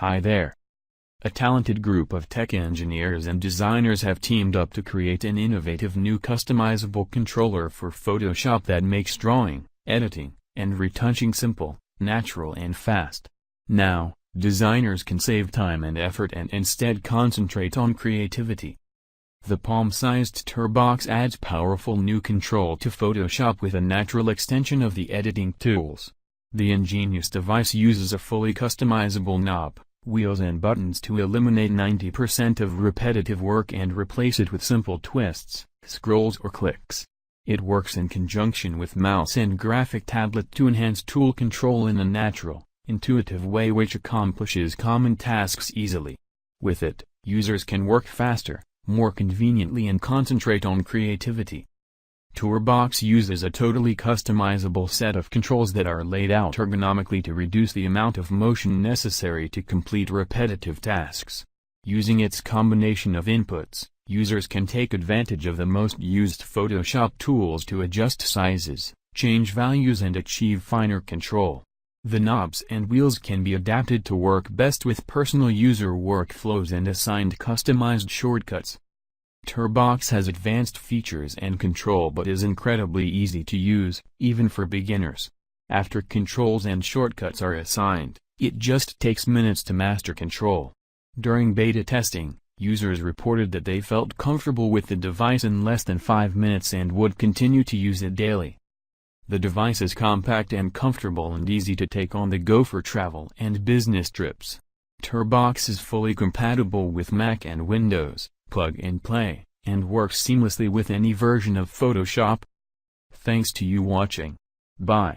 Hi there. A talented group of tech engineers and designers have teamed up to create an innovative new customizable controller for Photoshop that makes drawing, editing, and retouching simple, natural and fast. Now, designers can save time and effort and instead concentrate on creativity. The palm-sized TourBox adds powerful new control to Photoshop with a natural extension of the editing tools. The ingenious device uses a fully customizable knob, wheels and buttons to eliminate 90% of repetitive work and replace it with simple twists, scrolls or clicks. It works in conjunction with mouse and graphic tablet to enhance tool control in a natural, intuitive way which accomplishes common tasks easily. With it, users can work faster, more conveniently and concentrate on creativity. TourBox uses a totally customizable set of controls that are laid out ergonomically to reduce the amount of motion necessary to complete repetitive tasks. Using its combination of inputs, users can take advantage of the most used Photoshop tools to adjust sizes, change values and achieve finer control. The knobs and wheels can be adapted to work best with personal user workflows and assigned customized shortcuts. TourBox has advanced features and control but is incredibly easy to use, even for beginners. After controls and shortcuts are assigned, it just takes minutes to master control. During beta testing, users reported that they felt comfortable with the device in less than 5 minutes and would continue to use it daily. The device is compact and comfortable and easy to take on the go for travel and business trips. TourBox is fully compatible with Mac and Windows, plug and play, and works seamlessly with any version of Photoshop. Thanks to you watching. Bye.